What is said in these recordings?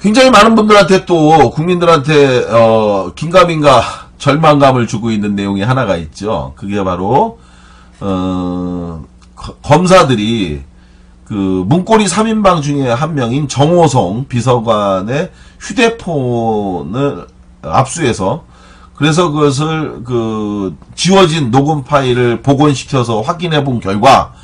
굉장히 많은 분들한테 또 국민들한테 긴가민가 절망감을 주고 있는 내용이 하나가 있죠. 그게 바로 검사들이 그 문고리 3인방 중에 한 명인 정호성 비서관의 휴대폰을 압수해서 그래서 그것을 그 지워진 녹음 파일을 복원시켜서 확인해 본 결과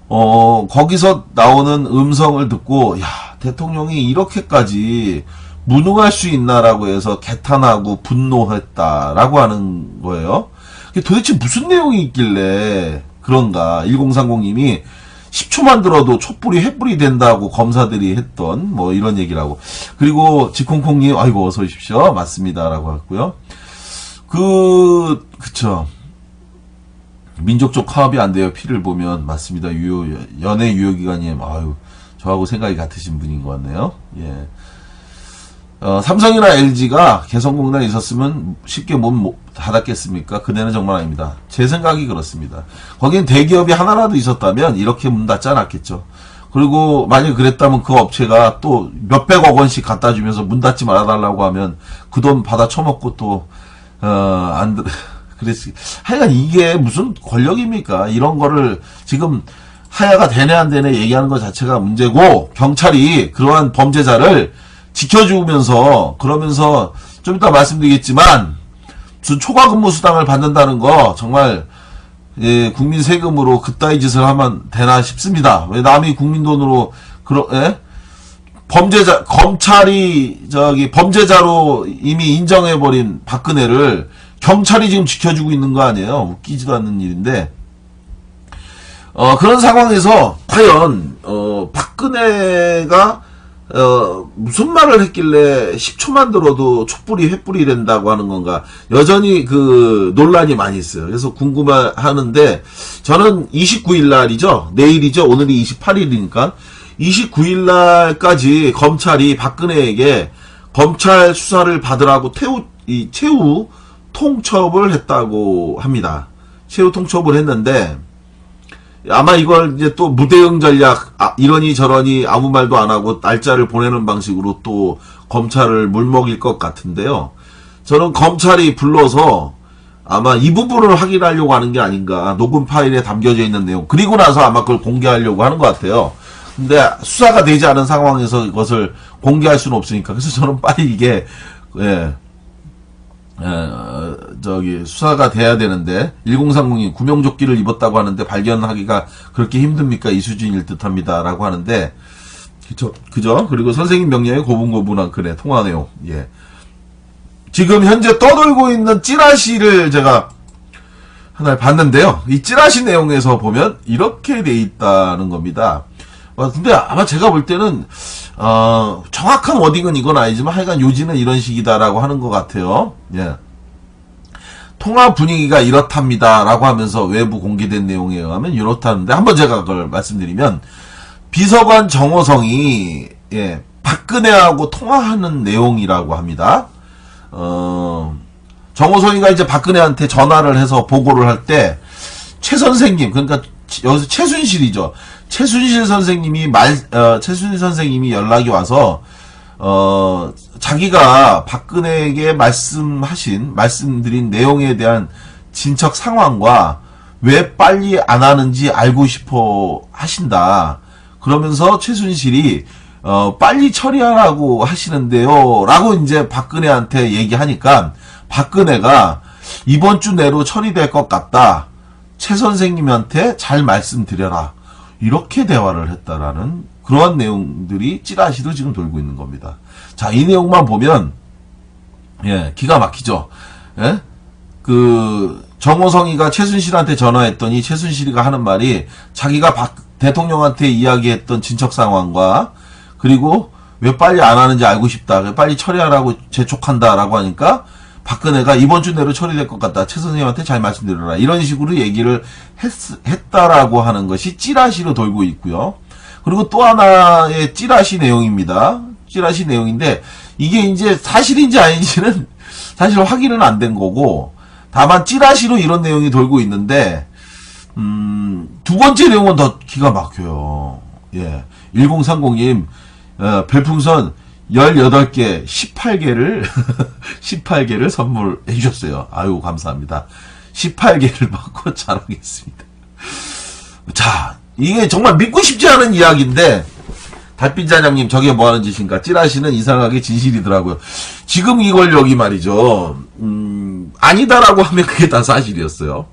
거기서 나오는 음성을 듣고 야, 대통령이 이렇게까지 무능할 수 있나라고 해서 개탄하고 분노했다라고 하는 거예요. 도대체 무슨 내용이 있길래 그런가. 1030님이 10초만 들어도 촛불이 횃불이 된다고 검사들이 했던 뭐 이런 얘기라고. 그리고 지콩콩님 아이고 어서 오십시오. 맞습니다라고 했고요. 그쵸. 민족적 화합이 안 돼요. 피를 보면 맞습니다. 연애 유효기간님 아유 저하고 생각이 같으신 분인 것 같네요. 예. 삼성이나 LG가 개성공단에 있었으면 쉽게 못 닫았겠습니까? 그대는 정말 아닙니다. 제 생각이 그렇습니다. 거긴 대기업이 하나라도 있었다면 이렇게 문 닫지 않았겠죠. 그리고 만약에 그랬다면 그 업체가 또 몇백억 원씩 갖다 주면서 문 닫지 말아달라고 하면 그 돈 받아 처먹고 또 그랬지. 하여간 이게 무슨 권력입니까? 이런 거를 지금 하야가 되네 안 되네 얘기하는 것 자체가 문제고 경찰이 그러한 범죄자를 지켜주면서 그러면서 좀 이따 말씀드리겠지만 무슨 초과 근무 수당을 받는다는 거 정말 예, 국민 세금으로 그따위 짓을 하면 되나 싶습니다. 왜 남이 국민 돈으로 범죄자 검찰이 범죄자로 이미 인정해버린 박근혜를 경찰이 지금 지켜주고 있는 거 아니에요? 웃기지도 않는 일인데 그런 상황에서 과연 박근혜가 무슨 말을 했길래 10초만 들어도 촛불이 횃불이 된다고 하는 건가 여전히 그 논란이 많이 있어요. 그래서 궁금하는데 저는 29일 날이죠. 내일이죠. 오늘이 28일이니까 29일 날까지 검찰이 박근혜에게 검찰 수사를 받으라고 최후 통첩을 했다고 합니다. 최후 통첩을 했는데 아마 이걸 이제 또 무대응 전략, 이러니 저러니 아무 말도 안 하고 날짜를 보내는 방식으로 또 검찰을 물먹일 것 같은데요. 저는 검찰이 불러서 아마 이 부분을 확인하려고 하는 게 아닌가. 녹음 파일에 담겨져 있는 내용. 그리고 나서 아마 그걸 공개하려고 하는 것 같아요. 근데 수사가 되지 않은 상황에서 이것을 공개할 수는 없으니까. 그래서 저는 빨리 이게, 수사가 돼야 되는데 1030이 구명조끼를 입었다고 하는데 발견하기가 그렇게 힘듭니까? 이 수준일 듯합니다. 라고 하는데 그죠? 그리고 선생님 명령에 고분고분한 글의 통화 내용. 예. 지금 현재 떠돌고 있는 찌라시를 제가 하나 봤는데요. 이 찌라시 내용에서 보면 이렇게 돼 있다는 겁니다. 근데 아마 제가 볼 때는 정확한 워딩은 이건 아니지만 하여간 요지는 이런 식이다라고 하는 것 같아요. 예. 통화 분위기가 이렇답니다라고 하면서 외부 공개된 내용에 의하면 이렇다는데 한번 제가 그걸 말씀드리면 비서관 정호성이 박근혜하고 통화하는 내용이라고 합니다. 정호성이가 이제 박근혜한테 전화를 해서 보고를 할 때 최 선생님 그러니까 여기서 최순실이죠. 최순실 선생님이 연락이 와서 자기가 박근혜에게 말씀드린 내용에 대한 진척 상황과 왜 빨리 안 하는지 알고 싶어 하신다. 그러면서 최순실이 빨리 처리하라고 하시는데요. 라고 이제 박근혜한테 얘기하니까 박근혜가 이번 주 내로 처리될 것 같다. 최 선생님한테 잘 말씀드려라. 이렇게 대화를 했다라는 그러한 내용들이 찌라시로 지금 돌고 있는 겁니다. 자, 이 내용만 보면 기가 막히죠. 예? 그 정호성이가 최순실한테 전화했더니 최순실이가 하는 말이 자기가 대통령한테 이야기했던 진척 상황과 그리고 왜 빨리 안 하는지 알고 싶다. 빨리 처리하라고 재촉한다라고 하니까 박근혜가 이번 주 내로 처리될 것 같다. 최 선생님한테 잘 말씀드려라. 이런 식으로 얘기를 했다라고 하는 것이 찌라시로 돌고 있고요. 그리고 또 하나의 찌라시 내용입니다. 찌라시 내용인데 이게 이제 사실인지 아닌지는 사실 확인은 안 된 거고 다만 찌라시로 이런 내용이 돌고 있는데 두 번째 내용은 더 기가 막혀요. 예. 1030님 별풍선 18개, 18개를, 18개를 선물해 주셨어요. 아유, 감사합니다. 18개를 받고 자랑했습니다. 자, 이게 정말 믿고 싶지 않은 이야기인데, 달빛자장님 저게 뭐하는 짓인가? 찌라시는 이상하게 진실이더라고요. 지금 이걸 여기 말이죠. 아니다라고 하면 그게 다 사실이었어요.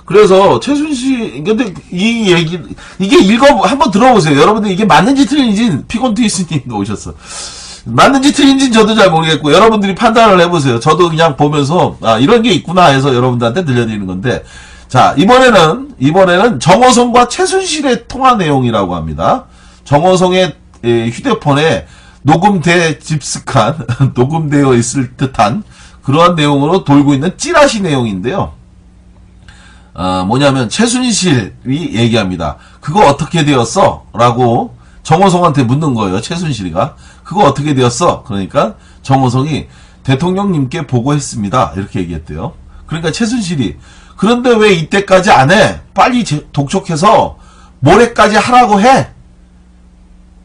그래서 최순실, 근데 이 얘기, 이게 한번 들어보세요. 여러분들 이게 맞는지 틀린지 피곤트위스님도 오셨어. 맞는지 틀린지는 저도 잘 모르겠고 여러분들이 판단을 해보세요. 저도 그냥 보면서 이런 게 있구나 해서 여러분들한테 들려드리는 건데, 자, 이번에는 정호성과 최순실의 통화 내용이라고 합니다. 정호성의 휴대폰에 녹음되어 있을 듯한 그러한 내용으로 돌고 있는 찌라시 내용인데요. 뭐냐면 최순실이 얘기합니다. 그거 어떻게 되었어? 라고 정호성한테 묻는 거예요. 최순실이가. 그거 어떻게 되었어? 그러니까 정호성이 대통령님께 보고했습니다. 이렇게 얘기했대요. 그러니까 최순실이 그런데 왜 이때까지 안 해? 빨리 독촉해서 모레까지 하라고 해.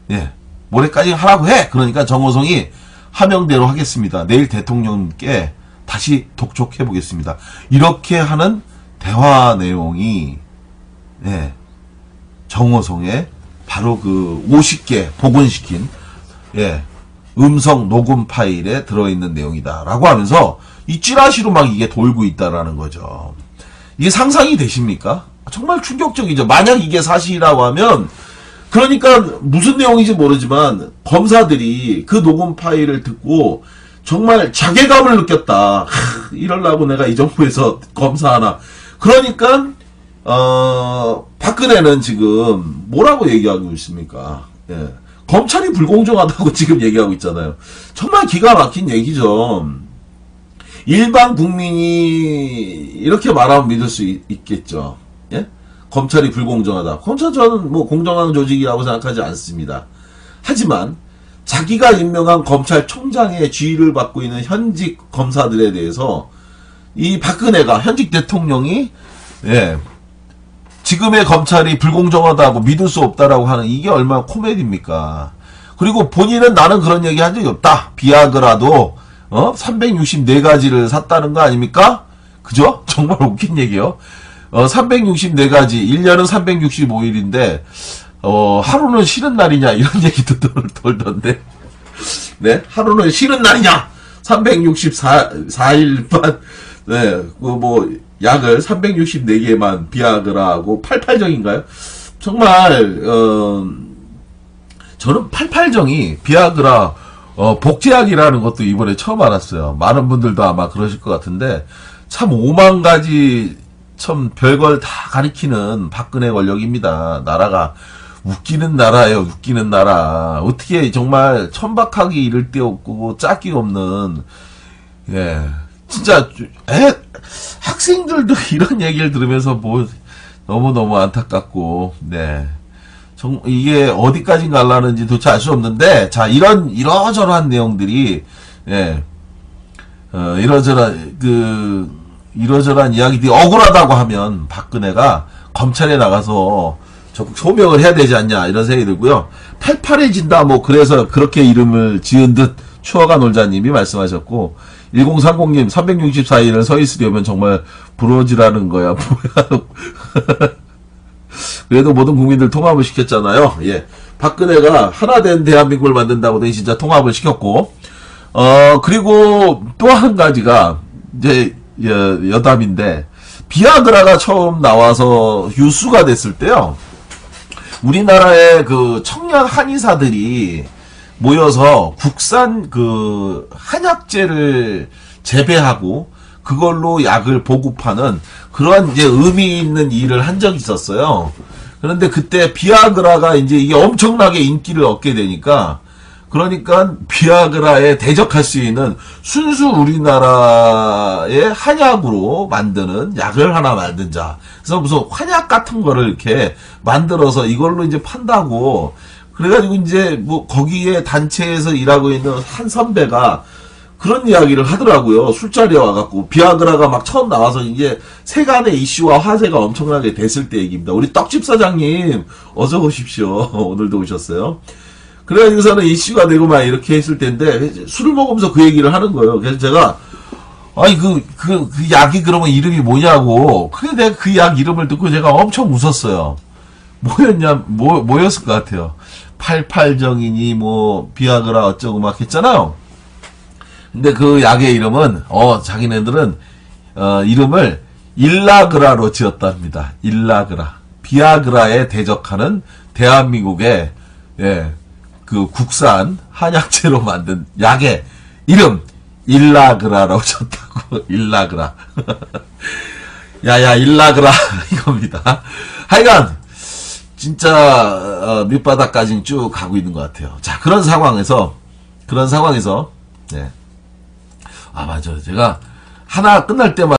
예, 모레까지 하라고 해. 그러니까 정호성이 하명대로 하겠습니다. 내일 대통령님께 다시 독촉해 보겠습니다. 이렇게 하는 대화 내용이 정호성의 바로 그 50개 복원시킨 음성 녹음 파일에 들어있는 내용이다라고 하면서 이 찌라시로 막 이게 돌고 있다라는 거죠. 이게 상상이 되십니까? 정말 충격적이죠. 만약 이게 사실이라고 하면, 그러니까 무슨 내용인지 모르지만 검사들이 그 녹음 파일을 듣고 정말 자괴감을 느꼈다. 이러려고 내가 이 정부에서 검사하나. 그러니까 박근혜는 지금 뭐라고 얘기하고 있습니까? 예. 검찰이 불공정하다고 지금 얘기하고 있잖아요. 정말 기가 막힌 얘기죠. 일반 국민이 이렇게 말하면 믿을 수 있겠죠. 예? 검찰이 불공정하다. 저는 뭐 공정한 조직이라고 생각하지 않습니다. 하지만 자기가 임명한 검찰총장의 지휘를 받고 있는 현직 검사들에 대해서 이 박근혜가 현직 대통령이 지금의 검찰이 불공정하다고 믿을 수 없다라고 하는 이게 얼마나 코미디입니까? 그리고 본인은 나는 그런 얘기 한 적이 없다. 비아그라도 364가지를 샀다는 거 아닙니까? 그죠? 정말 웃긴 얘기요. 364가지, 1년은 365일인데 하루는 쉬는 날이냐 이런 얘기도 돌던데. 네, 하루는 쉬는 날이냐? 364일만 약을 364개만 비아그라하고 88정인가요? 정말 저는 88정이 비아그라 복제약이라는 것도 이번에 처음 알았어요. 많은 분들도 아마 그러실 것 같은데 참 5만 가지 참 별걸 다 가리키는 박근혜 권력입니다. 나라가 웃기는 나라예요. 웃기는 나라. 어떻게 정말 천박하기 이를 데 없고 짝기 없는 진짜 학생들도 이런 얘기를 들으면서 뭐 너무너무 안타깝고 이게 어디까지 갈라는지 도대체 알 수 없는데, 자, 이러저러한 내용들이, 이러저러한 이야기들이 억울하다고 하면 박근혜가 검찰에 나가서 적극 소명을 해야 되지 않냐, 이런 생각이 들고요. 88해진다, 뭐, 그래서 그렇게 이름을 지은 듯 추억아 놀자님이 말씀하셨고, 1030님, 364일을 서 있으려면 정말 부러지라는 거야, 뭐야. 그래도 모든 국민들 통합을 시켰잖아요. 예. 박근혜가 하나된 대한민국을 만든다고 는 진짜 통합을 시켰고, 그리고 또 한 가지가, 이제, 여담인데, 비아그라가 처음 나와서 유수가 됐을 때요, 우리나라의 그 청년 한의사들이 모여서 국산 그 한약재를 재배하고, 그걸로 약을 보급하는 그러한 이제 의미 있는 일을 한 적이 있었어요. 그런데 그때 비아그라가 이제 이게 엄청나게 인기를 얻게 되니까, 그러니까 비아그라에 대적할 수 있는 순수 우리나라의 한약으로 만드는 약을 하나 만든자. 그래서 무슨 한약 같은 거를 이렇게 만들어서 이걸로 이제 판다고. 그래가지고 이제 뭐 거기에 단체에서 일하고 있는 한 선배가 그런 이야기를 하더라고요. 술자리에 와갖고. 비아그라가 막 처음 나와서 이제 세간의 이슈와 화제가 엄청나게 됐을 때 얘기입니다. 우리 떡집 사장님, 어서 오십시오. 오늘도 오셨어요. 그래가지고서는 이슈가 되고 막 이렇게 했을 텐데, 술을 먹으면서 그 얘기를 하는 거예요. 그래서 제가, 아니, 그 약이 그러면 이름이 뭐냐고. 그래, 내가 그 약 이름을 듣고 제가 엄청 웃었어요. 뭐였을 것 같아요. 88정이니, 비아그라 어쩌고 막 했잖아요. 근데 그 약의 이름은, 자기네들은, 이름을 일라그라로 지었답니다. 일라그라. 비아그라에 대적하는 대한민국의, 그 국산 한약재로 만든 약의 이름, 일라그라라고 쳤다고. 일라그라. 야야, 일라그라. 이겁니다. 하여간, 진짜, 밑바닥까지 쭉 가고 있는 것 같아요. 자, 그런 상황에서, 네. 아, 맞아요. 제가 하나 끝날 때마다